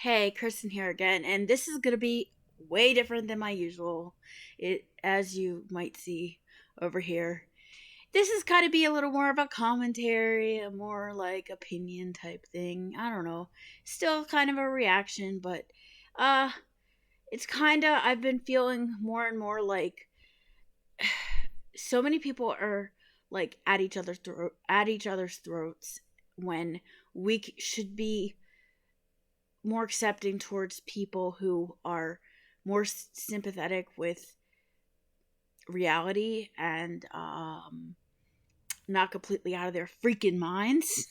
Hey, Kristin here again, and this is gonna be way different than my usual. As you might see over here, this is kind of be a little more of a commentary, a more like opinion type thing. I don't know, still kind of a reaction, but uh, it's kind of I've been feeling more and more like so many people are like at each other's throats when should be more accepting towards people who are more sympathetic with reality and not completely out of their freaking minds.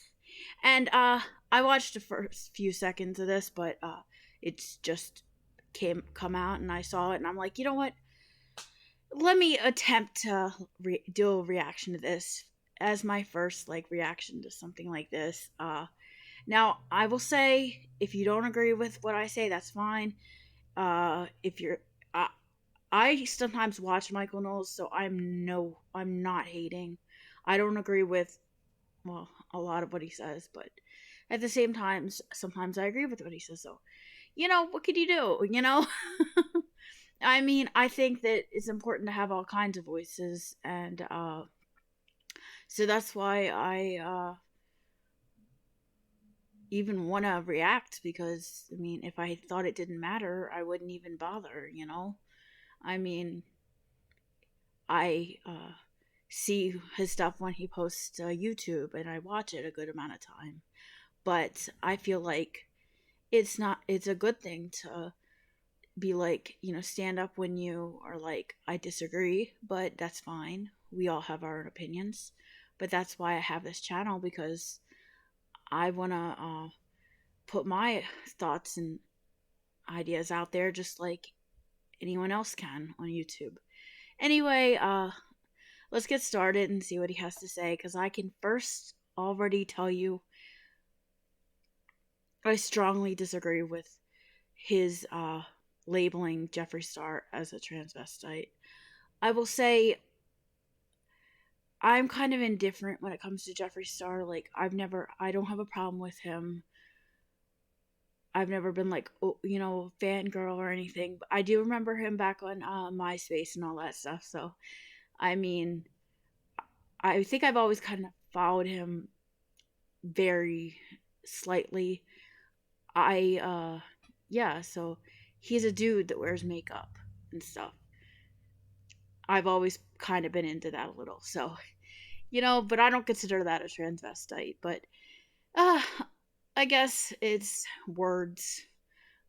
And I watched the first few seconds of this, but it's just come out and I saw it and I'm like, you know what? Let me attempt to do a reaction to this as my first like reaction to something like this. Now, I will say, if you don't agree with what I say, that's fine. If you're, I sometimes watch Michael Knowles, so I'm not hating. I don't agree with, well, a lot of what he says, but at the same time, sometimes I agree with what he says. So, what could you do? I mean, I think that it's important to have all kinds of voices, and so that's why I even want to react, because I mean, if I thought it didn't matter, I wouldn't even bother. I mean, I see his stuff when he posts YouTube, and I watch it a good amount of time, but I feel like it's a good thing to be like, stand up when you are like, I disagree, but that's fine. We all have our own opinions, but that's why I have this channel, because I want to put my thoughts and ideas out there just like anyone else can on YouTube. Anyway, let's get started and see what he has to say, because I can first already tell you I strongly disagree with his labeling Jeffree Star as a transvestite. I will say I'm kind of indifferent when it comes to Jeffree Star. Like, I don't have a problem with him. I've never been like, fangirl or anything. But I do remember him back on MySpace and all that stuff. So, I mean, I think I've always kind of followed him very slightly. So he's a dude that wears makeup and stuff. I've always kind of been into that a little. So, but I don't consider that a transvestite. But I guess it's words.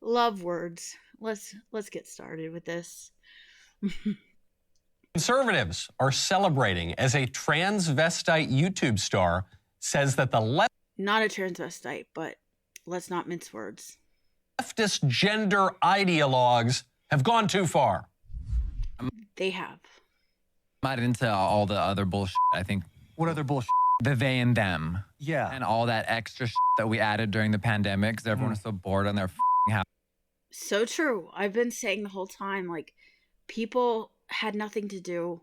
Love words. Let's get started with this. Conservatives are celebrating as a transvestite YouTube star says that the not a transvestite, but let's not mince words. Leftist gender ideologues have gone too far. They have. I'm not into all the other bullshit. I think. What other bullshit? The they and them. Yeah. And all that extra shit that we added during the pandemic because everyone was so bored on their house. So true. I've been saying the whole time, like, people had nothing to do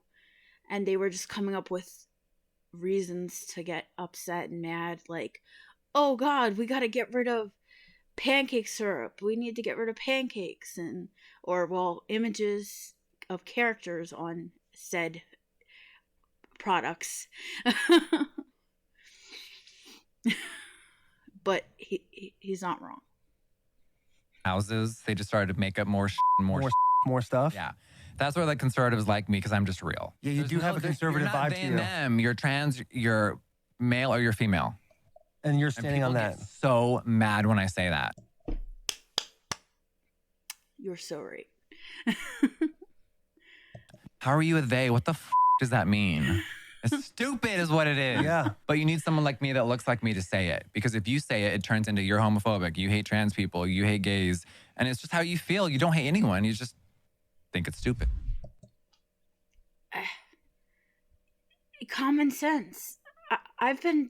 and they were just coming up with reasons to get upset and mad. Like, oh God, we got to get rid of pancake syrup. We need to get rid of pancakes, or images of characters on said products. But he's not wrong. Houses, they just started to make up more stuff. Yeah. That's where the conservatives like me, because I'm just real. Yeah, you do have a conservative vibe to you. You're not them. You're trans, you're male or you're female. And you're standing on that. Get so mad when I say that. You're so right. How are you a they? What the does that mean? It's stupid is what it is. Yeah. But you need someone like me that looks like me to say it. Because if you say it, it turns into you're homophobic. You hate trans people. You hate gays. And it's just how you feel. You don't hate anyone. You just think it's stupid. Common sense. I've been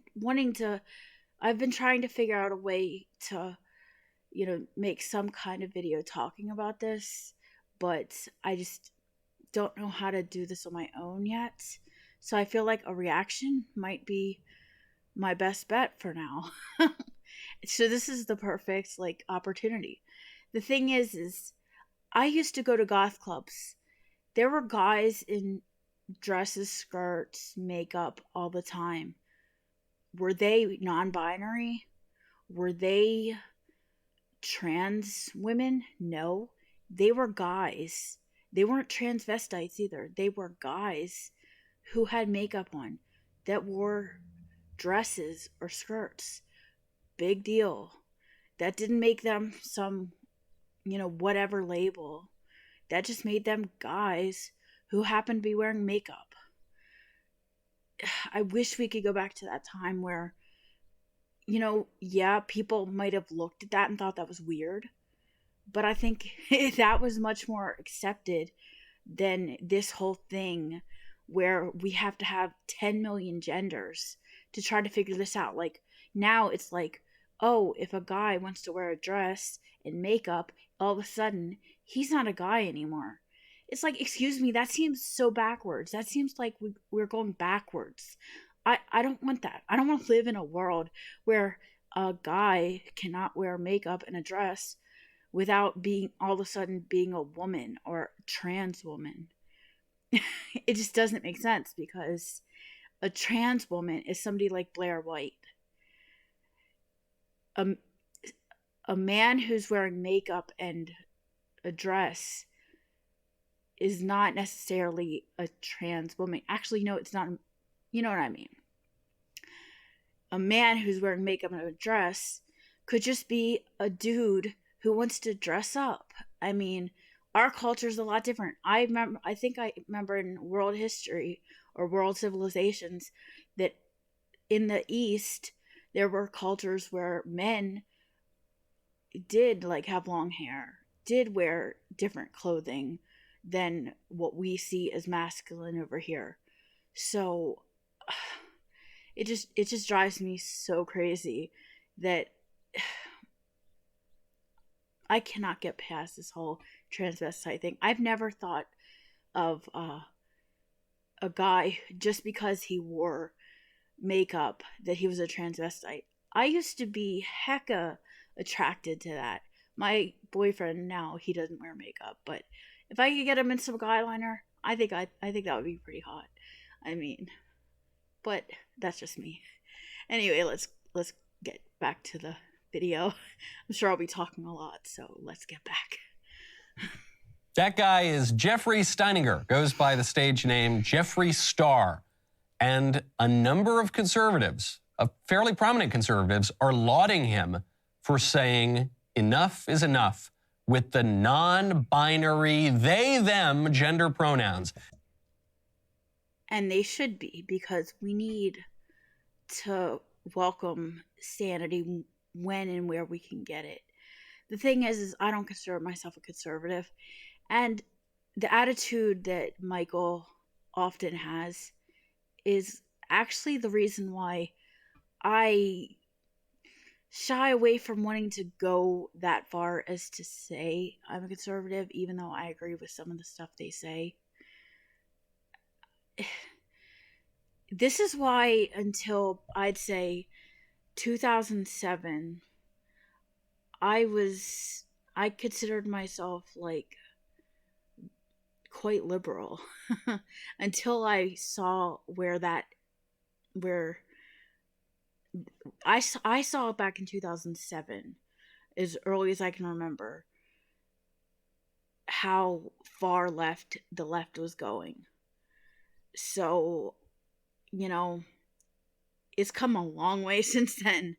trying to figure out a way to, make some kind of video talking about this. But I just don't know how to do this on my own yet. So I feel like a reaction might be my best bet for now. So this is the perfect like opportunity. The thing is I used to go to goth clubs. There were guys in dresses, skirts, makeup all the time. Were they non-binary? Were they trans women? No. They were guys. They weren't transvestites either. They were guys who had makeup on that wore dresses or skirts. Big deal. That didn't make them some, whatever label. That just made them guys who happened to be wearing makeup. I wish we could go back to that time where, people might have looked at that and thought that was weird. But I think that was much more accepted than this whole thing where we have to have 10 million genders to try to figure this out. Like, now it's like, oh, if a guy wants to wear a dress and makeup, all of a sudden, he's not a guy anymore. It's like, excuse me, that seems so backwards. That seems like we're going backwards. I don't want that. I don't want to live in a world where a guy cannot wear makeup and a dress without being all of a sudden being a woman or a trans woman. It just doesn't make sense, because a trans woman is somebody like Blair White. A man who's wearing makeup and a dress is not necessarily a trans woman. Actually, no, it's not. You know what I mean? A man who's wearing makeup and a dress could just be a dude who wants to dress up. I mean, our culture is a lot different. I remember in world history or world civilizations that in the East, there were cultures where men did like have long hair, did wear different clothing than what we see as masculine over here. So it just drives me so crazy that I cannot get past this whole transvestite thing. I've never thought of a guy just because he wore makeup that he was a transvestite. I used to be hecka attracted to that. My boyfriend now, he doesn't wear makeup, but if I could get him in some eyeliner, I think that would be pretty hot. I mean, but that's just me. Anyway, let's get back to the video. I'm sure I'll be talking a lot, so let's get back. That guy is Jeffree Steininger, goes by the stage name Jeffree Star. And a number of conservatives, fairly prominent conservatives, are lauding him for saying enough is enough with the non-binary they, them gender pronouns. And they should be, because we need to welcome sanity when and where we can get it. The thing is I don't consider myself a conservative, and the attitude that Michael often has is actually the reason why I shy away from wanting to go that far as to say I'm a conservative, even though I agree with some of the stuff they say. This is why until I'd say 2007, I considered myself like quite liberal until I saw where I saw it back in 2007, as early as I can remember, how far left the left was going. So, it's come a long way since then.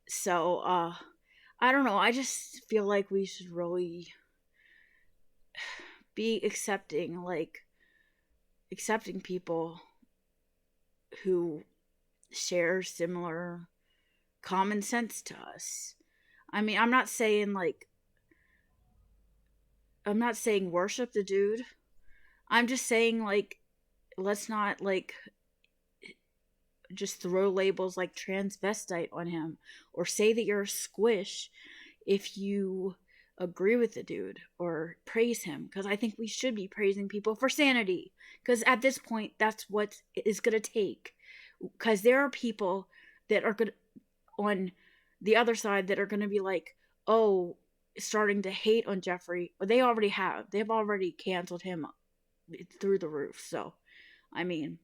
So, I don't know. I just feel like we should really be accepting people who share similar common sense to us. I mean, I'm not saying worship the dude. I'm just saying let's not just throw labels like transvestite on him, or say that you're a squish if you agree with the dude or praise him, because I think we should be praising people for sanity, because at this point that's what it's going to take, because there are people that are good on the other side that are going to be like, oh, starting to hate on Jeffree. They already have. They've already canceled him through the roof. So, I mean,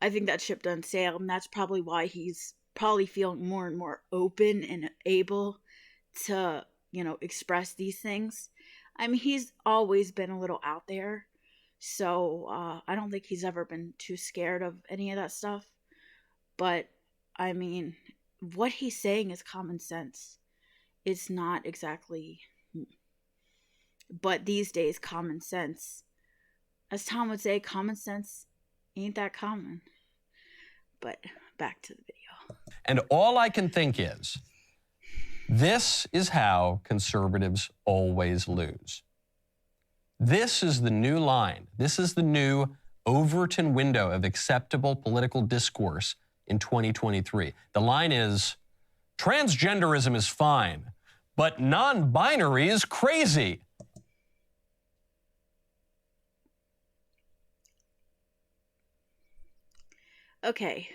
I think that ship done sailed, and that's probably why he's probably feeling more and more open and able to, express these things. I mean, he's always been a little out there, so I don't think he's ever been too scared of any of that stuff. But, I mean, what he's saying is common sense. It's not exactly, but these days, common sense, as Tom would say, common sense ain't that common. But back to the video. And all I can think is, this is how conservatives always lose. This is the new line. This is the new Overton window of acceptable political discourse in 2023. The line is, transgenderism is fine, but non-binary is crazy. Okay.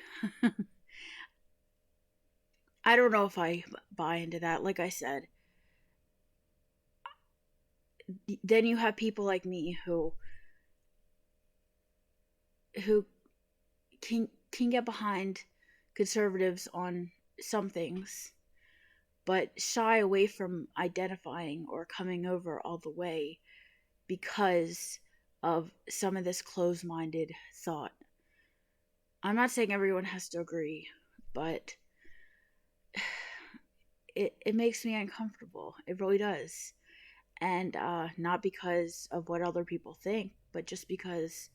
I don't know if I buy into that. Like I said, then you have people like me who can get behind conservatives on some things, but shy away from identifying or coming over all the way because of some of this closed-minded thought. I'm not saying everyone has to agree, but it makes me uncomfortable. It really does. And not because of what other people think, but just because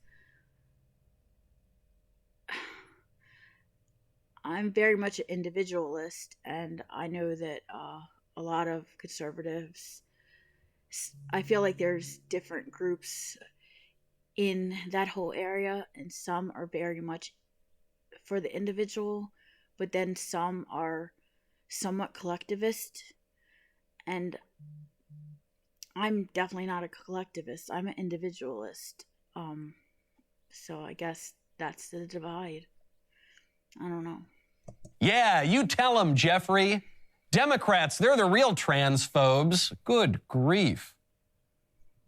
I'm very much an individualist, and I know that a lot of conservatives, I feel like there's different groups in that whole area, and some are very much for the individual, but then some are somewhat collectivist, and I'm definitely not a collectivist. I'm an individualist. So I guess that's the divide. I don't know. Yeah, you tell them, Jeffree. Democrats, they're the real transphobes. Good grief.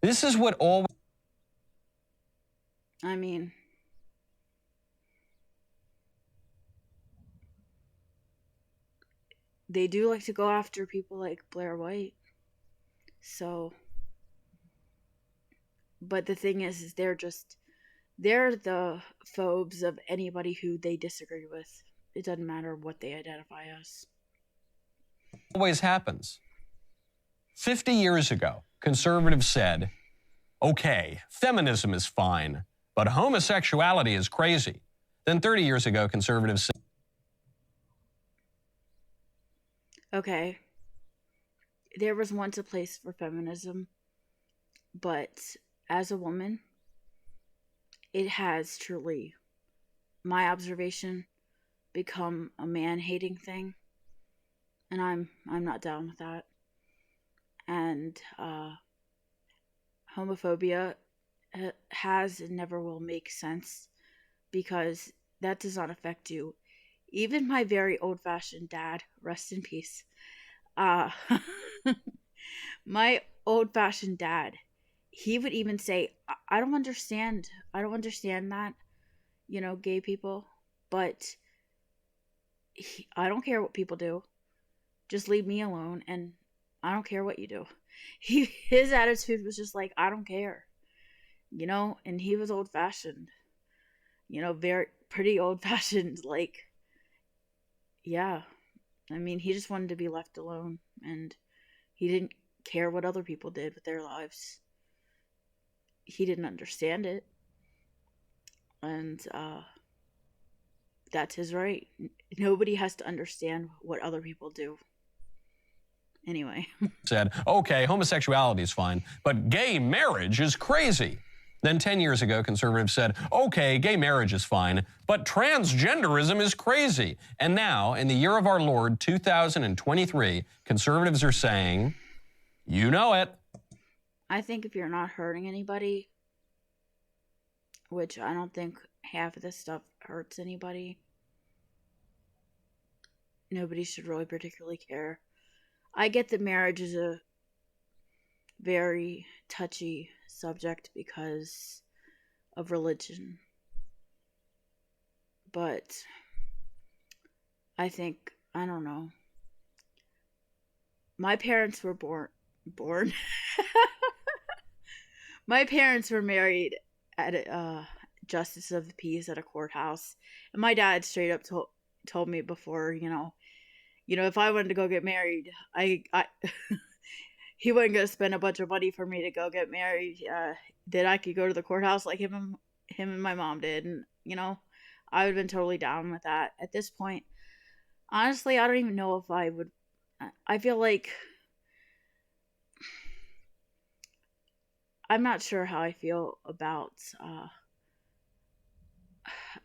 This is what all... I mean, they do like to go after people like Blair White. So, but the thing is they're the phobes of anybody who they disagree with. It doesn't matter what they identify as. Always happens. 50 years ago, conservatives said, okay, feminism is fine, but homosexuality is crazy. Then 30 years ago, conservatives said, okay, there was once a place for feminism, but as a woman, it has truly, my observation, become a man-hating thing, and I'm not down with that. And homophobia has and never will make sense, because that does not affect you. Even my very old-fashioned dad, rest in peace, my old-fashioned dad, he would even say, I don't understand that, gay people, but I don't care what people do. Just leave me alone, and I don't care what you do. His attitude was just like, I don't care, and he was old-fashioned, very pretty old-fashioned, like, yeah. I mean, he just wanted to be left alone, and he didn't care what other people did with their lives. He didn't understand it, and that's his right. Nobody has to understand what other people do. Anyway. Said, okay, homosexuality is fine, but gay marriage is crazy. Then 10 years ago, conservatives said, okay, gay marriage is fine, but transgenderism is crazy. And now, in the year of our Lord, 2023, conservatives are saying, you know it. I think if you're not hurting anybody, which I don't think half of this stuff hurts anybody, nobody should really particularly care. I get that marriage is a very touchy subject because of religion. But I think, I don't know. My parents were born. My parents were married at a justice of the peace at a courthouse. And my dad straight up told me before, if I wanted to go get married, I he wasn't going to spend a bunch of money for me to go get married. That I could go to the courthouse like him and my mom did. And, I would have been totally down with that. At this point, honestly, I don't even know if I would. I feel like I'm not sure how I feel about.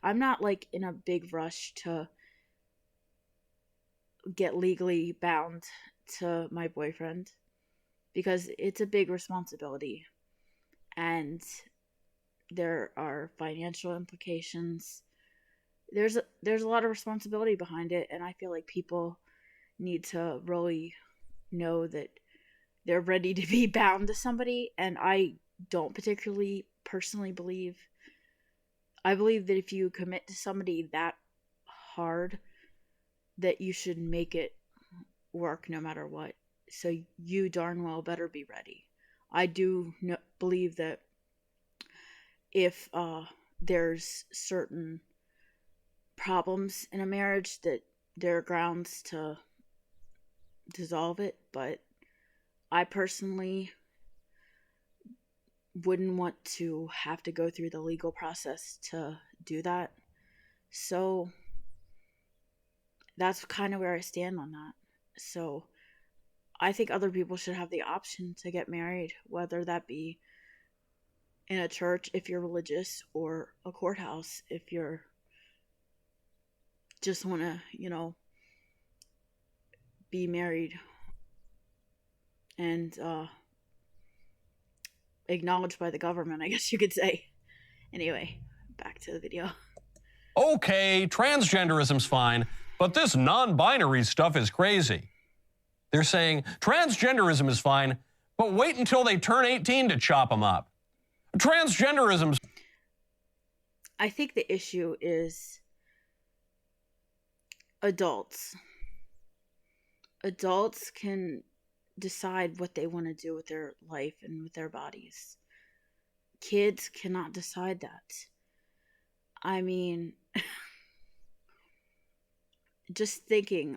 I'm not like in a big rush to get legally bound to my boyfriend because it's a big responsibility and there are financial implications. There's a lot of responsibility behind it, and I feel like people need to really know that they're ready to be bound to somebody, and I don't particularly personally believe. I believe that if you commit to somebody that hard, that you should make it work no matter what. So you darn well better be ready. I do believe that if there's certain problems in a marriage that there are grounds to dissolve it, but I personally wouldn't want to have to go through the legal process to do that. So that's kind of where I stand on that. So I think other people should have the option to get married, whether that be in a church if you're religious or a courthouse if you're just want to, be married and acknowledged by the government, I guess you could say. Anyway, back to the video. Okay, transgenderism's fine, but this non-binary stuff is crazy. They're saying transgenderism is fine, but wait until they turn 18 to chop them up. Transgenderism's... I think the issue is adults. Adults can decide what they want to do with their life and with their bodies. Kids cannot decide that. I mean, just thinking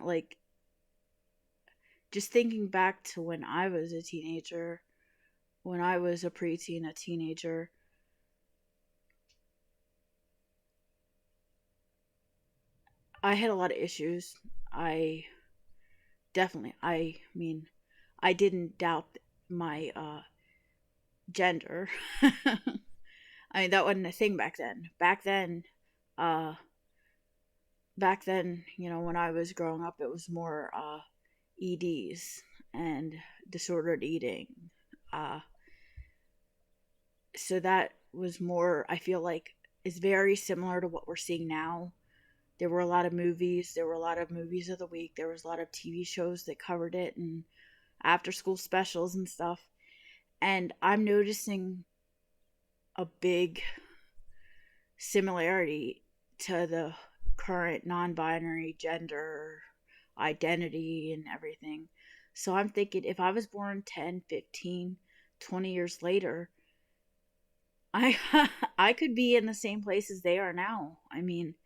back to when I was a teenager, when I was a preteen, a teenager, I had a lot of issues. I didn't doubt my gender. I mean, that wasn't a thing back then. Back then, when I was growing up, it was more EDs and disordered eating. So that was more, I feel like, is very similar to what we're seeing now. There were a lot of movies. There were a lot of movies of the week. There was a lot of TV shows that covered it and after-school specials and stuff. And I'm noticing a big similarity to the current non-binary gender identity and everything. So I'm thinking if I was born 10, 15, 20 years later, I could be in the same place as they are now. I mean,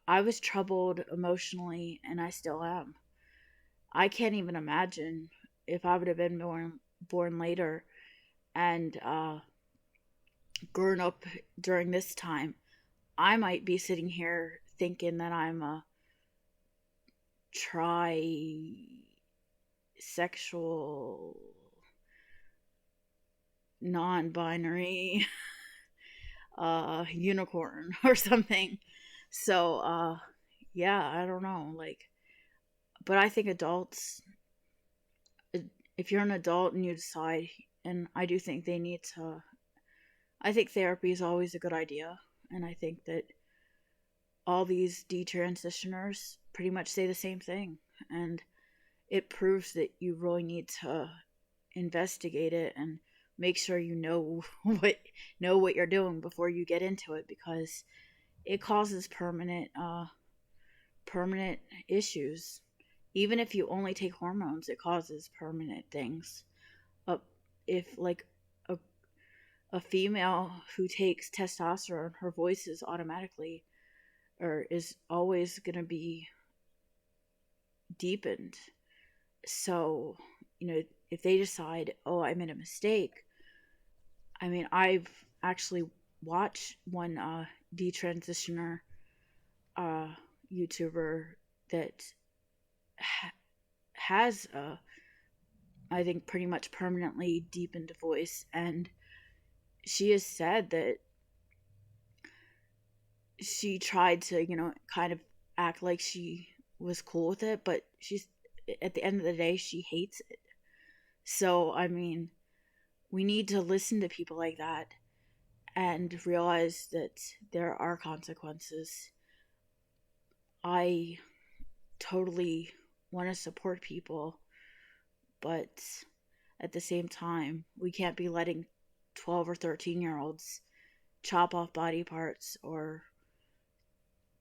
I was troubled emotionally, and I still am. I can't even imagine if I would have been born later and grown up during this time. I might be sitting here thinking that I'm a trisexual, non-binary unicorn or something. So, yeah, I don't know, but I think adults, if you're an adult and you decide, and I do think I think therapy is always a good idea, and I think that all these detransitioners pretty much say the same thing. And it proves that you really need to investigate it and make sure you know what you're doing before you get into it, because it causes permanent issues. Even if you only take hormones, it causes permanent things. If like a female who takes testosterone, her voice is automatically or is always going to be deepened. So, if they decide, oh, I made a mistake. I mean, I've actually watched one detransitioner YouTuber that has I think pretty much permanently deepened voice, and she has said that she tried to, kind of act like she was cool with it, but she's at the end of the day, she hates it. So, I mean, we need to listen to people like that and realize that there are consequences. I totally want to support people, but at the same time, we can't be letting 12 or 13-year-olds chop off body parts or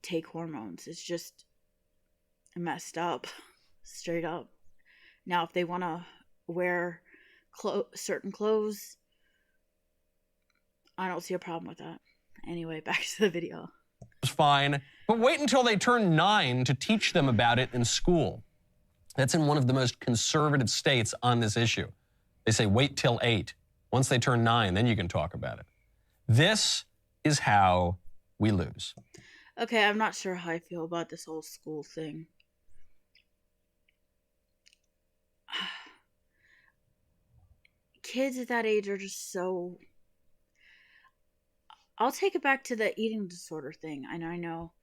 take hormones. It's just messed up, straight up. Now, if they want to wear certain clothes, I don't see a problem with that. Anyway, back to the video. It's fine, but wait until they turn 9 to teach them about it in school. That's in one of the most conservative states on this issue. They say wait till 8. Once they turn 9, then you can talk about it. This is how we lose. Okay, I'm not sure how I feel about this whole school thing. Kids at that age are just so... I'll take it back to the eating disorder thing. I know.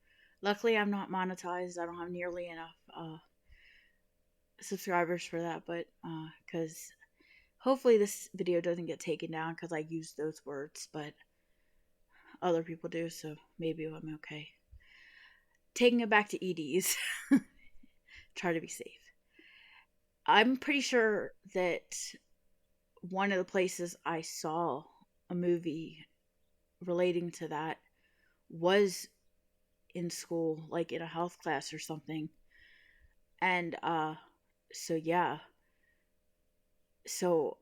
Luckily, I'm not monetized. I don't have nearly enough subscribers for that, but because hopefully this video doesn't get taken down because I use those words, but other people do, so maybe I'm okay. Taking it back to EDs. Try to be safe. I'm pretty sure that one of the places I saw a movie relating to that was in school, like in a health class or something. And so yeah. So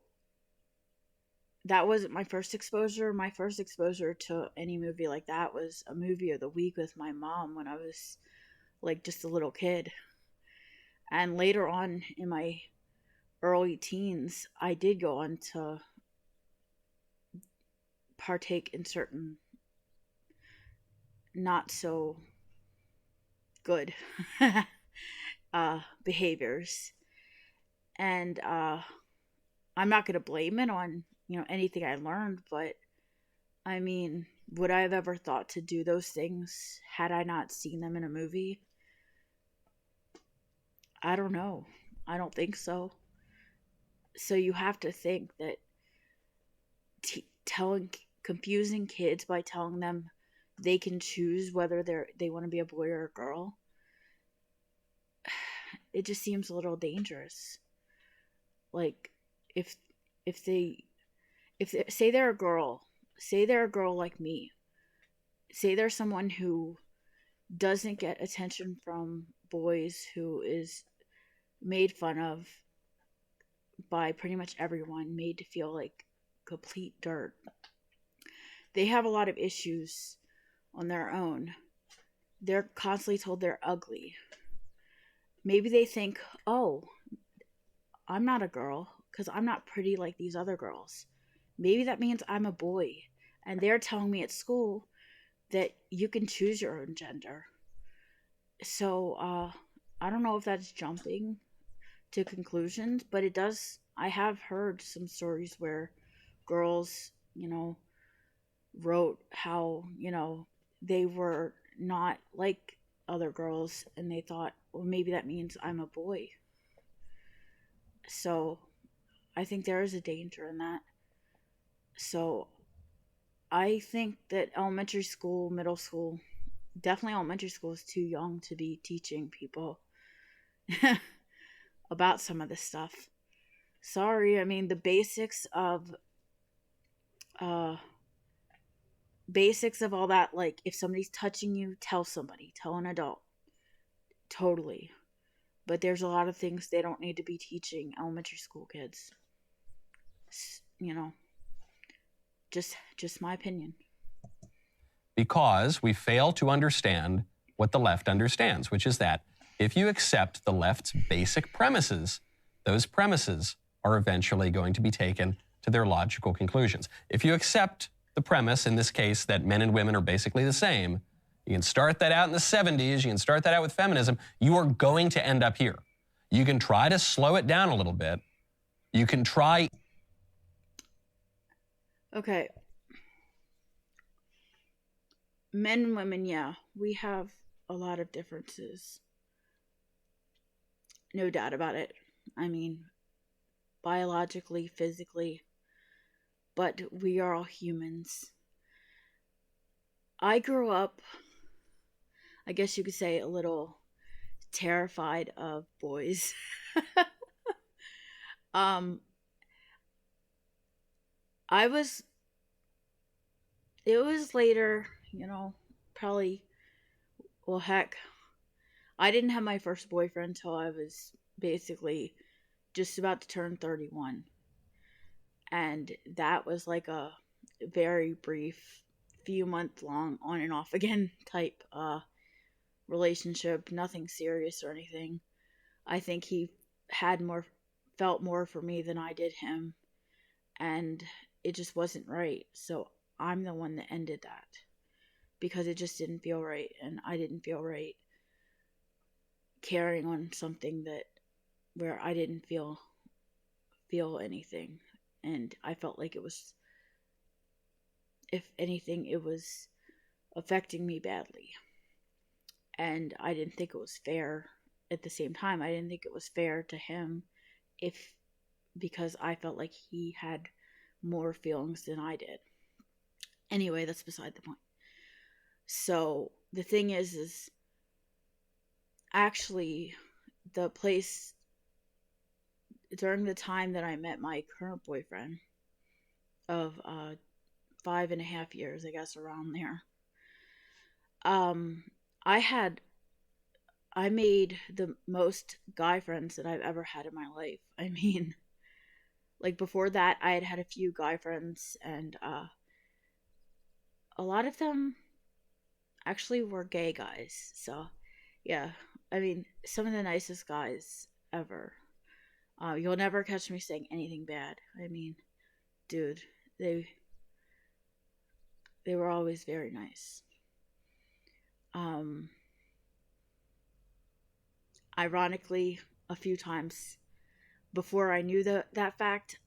that wasn't my first exposure. My first exposure to any movie like that was a movie of the week with my mom when I was like just a little kid. And later on in my early teens, I did go on to partake in certain not so good behaviors. And I'm not going to blame it on, anything I learned, but I mean, would I have ever thought to do those things had I not seen them in a movie? I don't know. I don't think so. So you have to think that confusing kids by telling them they can choose whether they want to be a boy or a girl, it just seems a little dangerous. Like if they say they're a girl, say they're a girl like me, say they're someone who doesn't get attention from boys, who is made fun of by pretty much everyone, made to feel like complete dirt. They have a lot of issues on their own. They're constantly told they're ugly. Maybe they think, oh, I'm not a girl because I'm not pretty like these other girls. Maybe that means I'm a boy. And they're telling me at school that you can choose your own gender. So, I don't know if that's jumping to conclusions, but it does. I have heard some stories where girls, wrote how, they were not like other girls, and they thought, well, maybe that means I'm a boy. So I think there is a danger in that. So I think that elementary school, middle school, definitely elementary school is too young to be teaching people about some of this stuff. Sorry, I mean the basics of all that, like if somebody's touching you, tell somebody, tell an adult. Totally. But there's a lot of things they don't need to be teaching elementary school kids. You know, just my opinion. Because we fail to understand what the left understands, which is that if you accept the left's basic premises, those premises are eventually going to be taken to their logical conclusions. If you accept the premise, in this case, that men and women are basically the same, you can start that out in the 70s, you can start that out with feminism, you are going to end up here. You can try to slow it down a little bit. You can try. Okay. Men and women, yeah, we have a lot of differences. No doubt about it. I mean, biologically, physically, but we are all humans. I grew up, I guess you could say, a little terrified of boys. It was later, you know, probably, well, heck, I didn't have my first boyfriend until I was basically just about to turn 31. And that was like a very brief, few month long, on and off again type relationship. Nothing serious or anything. I think he felt more for me than I did him. And it just wasn't right. So I'm the one that ended that. Because it just didn't feel right. And I didn't feel right carrying on something where I didn't feel anything. And I felt like it was, if anything, it was affecting me badly. And I didn't think it was fair. At the same time, I didn't think it was fair to him because I felt like he had more feelings than I did. Anyway, that's beside the point. So the thing is actually the place during the time that I met my current boyfriend of 5.5 years, I guess, around there. I made the most guy friends that I've ever had in my life. I mean, like before that, I had a few guy friends, and a lot of them actually were gay guys. So, yeah, I mean, some of the nicest guys ever. You'll never catch me saying anything bad. I mean, dude, they were always very nice. Ironically, a few times before I knew that fact,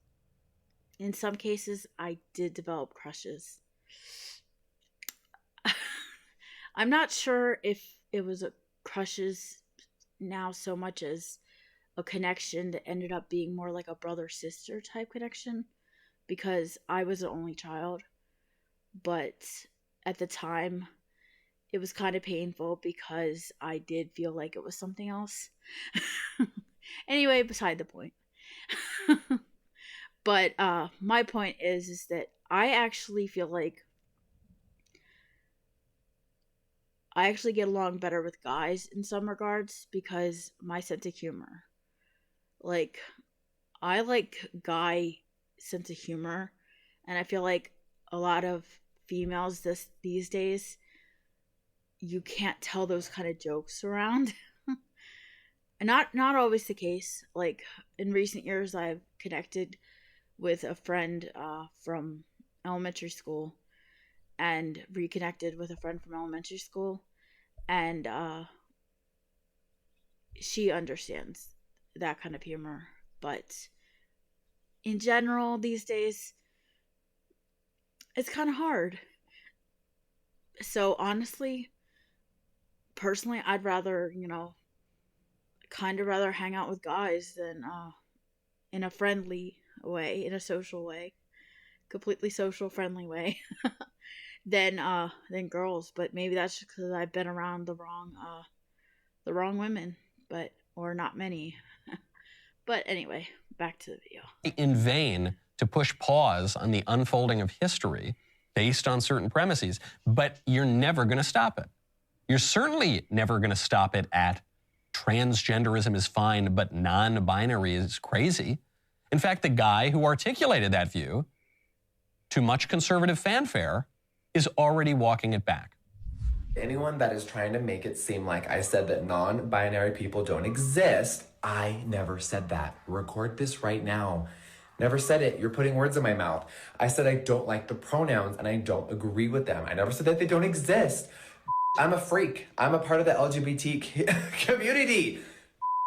in some cases, I did develop crushes. I'm not sure if it was crushes now so much as a connection that ended up being more like a brother-sister type connection, because I was the only child. But at the time, it was kind of painful because I did feel like it was something else. Anyway, beside the point. But my point is that I actually feel like I actually get along better with guys in some regards because my sense of humor. Like, I like guy sense of humor, and I feel like a lot of females these days, you can't tell those kind of jokes around. And not always the case. Like, in recent years, I've connected with a friend from elementary school and reconnected with a friend from elementary school, and she understands that kind of humor. But in general, these days, it's kind of hard. So honestly, personally, I'd rather, kind of rather hang out with guys than in a friendly way, in a social way, completely social friendly way than girls. But maybe that's just because I've been around the wrong women, or not many. But anyway, back to the video. In vain to push pause on the unfolding of history based on certain premises, but you're never going to stop it. You're certainly never going to stop it at transgenderism is fine, but non-binary is crazy. In fact, the guy who articulated that view to much conservative fanfare is already walking it back. Anyone that is trying to make it seem like I said that non-binary people don't exist, I never said that. Record this right now. Never said it. You're putting words in my mouth. I said I don't like the pronouns and I don't agree with them. I never said that they don't exist. I'm a freak. I'm a part of the LGBT community.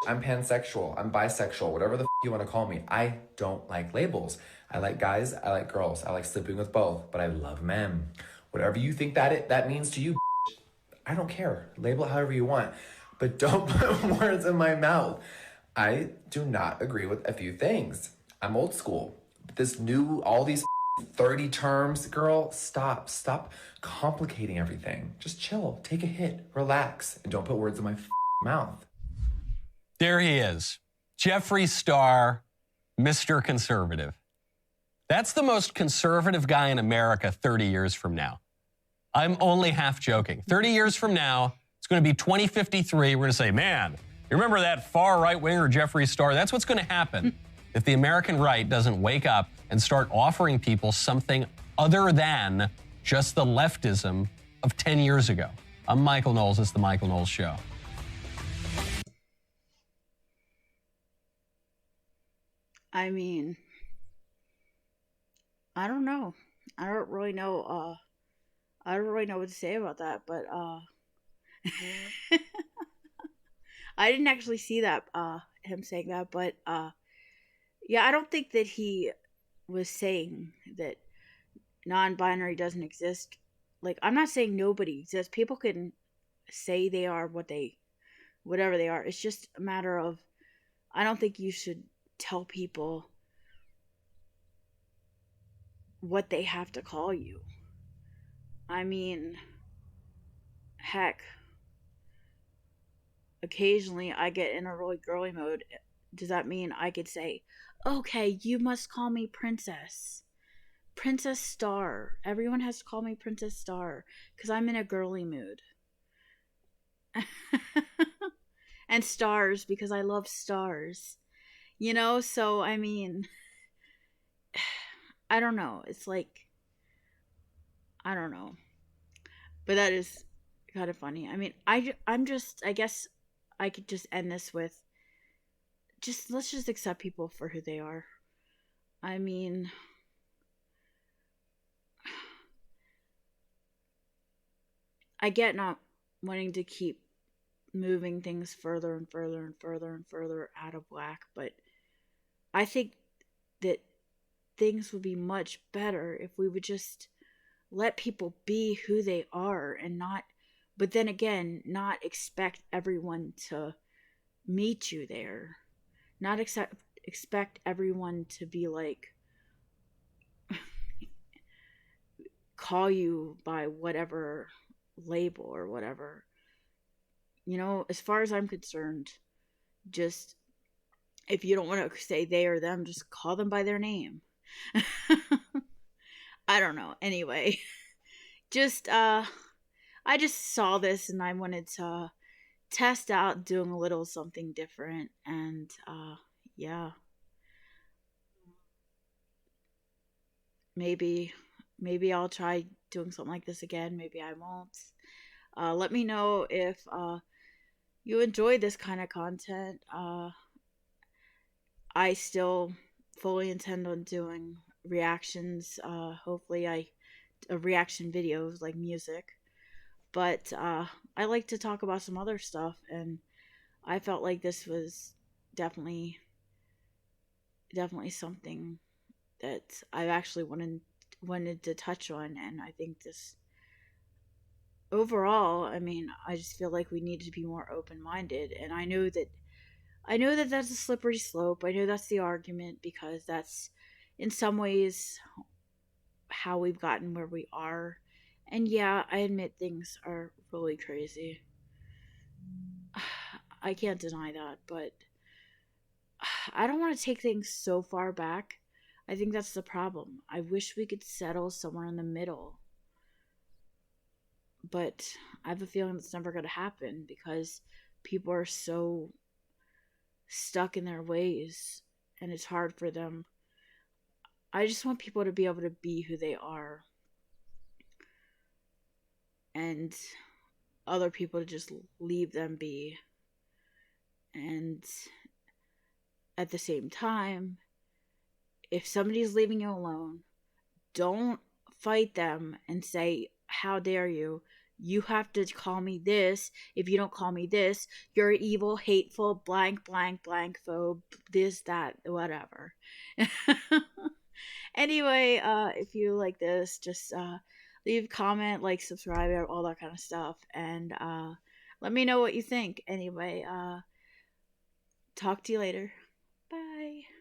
I'm pansexual. I'm bisexual. Whatever the you want to call me. I don't like labels. I like guys. I like girls. I like sleeping with both. But I love men. Whatever you think that means to you, I don't care. Label it however you want. But don't put words in my mouth. I do not agree with a few things. I'm old school. All these 30 terms, girl, stop complicating everything. Just chill, take a hit, relax, and don't put words in my mouth. There he is, Jeffree Star, Mr. Conservative. That's the most conservative guy in America 30 years from now. I'm only half joking. 30 years from now, it's going to be 2053. We're going to say, man, you remember that far right-winger Jeffree Star? That's what's going to happen if the American right doesn't wake up and start offering people something other than just the leftism of 10 years ago. I'm Michael Knowles. It's The Michael Knowles Show. I mean, I don't know. I don't really know what to say about that, but I didn't actually see that him saying that, but yeah, I don't think that he was saying that non-binary doesn't exist. Like, I'm not saying nobody exists. People can say they are whatever they are. It's just a matter of, I don't think you should tell people what they have to call you. I mean, heck, occasionally I get in a really girly mode. Does that mean I could say, okay, you must call me Princess Star? Everyone has to call me Princess Star because I'm in a girly mood. And stars because I love stars. You know, so I mean, I don't know. It's like, I don't know. But that is kind of funny. I mean, I guess I could just end this with, let's just accept people for who they are. I mean, I get not wanting to keep moving things further and further and further and further out of whack, but I think that things would be much better if we would just let people be who they are and but then again, not expect everyone to meet you there. Not expect everyone to be like, call you by whatever label or whatever. You know, as far as I'm concerned, just, if you don't want to say they or them, just call them by their name. I don't know. Anyway, I just saw this and I wanted to test out doing a little something different, and yeah, maybe I'll try doing something like this again. Maybe I won't. Let me know if you enjoy this kind of content. I still fully intend on doing reactions. Hopefully reaction videos like music. But I like to talk about some other stuff, and I felt like this was definitely something that I actually wanted to touch on. And I think this overall, I mean, I just feel like we need to be more open-minded, and I know that that's a slippery slope. I know that's the argument, because that's in some ways how we've gotten where we are. And yeah, I admit things are really crazy. I can't deny that, but I don't want to take things so far back. I think that's the problem. I wish we could settle somewhere in the middle. But I have a feeling it's never going to happen because people are so stuck in their ways and it's hard for them. I just want people to be able to be who they are. And other people to just leave them be. And at the same time, if somebody's leaving you alone, don't fight them and say, how dare you? You have to call me this. If you don't call me this, you're evil, hateful, blank, blank, blank, phobe, this, that, whatever. Anyway, if you like this, just leave a comment, like, subscribe, all that kind of stuff. And let me know what you think. Anyway, talk to you later. Bye.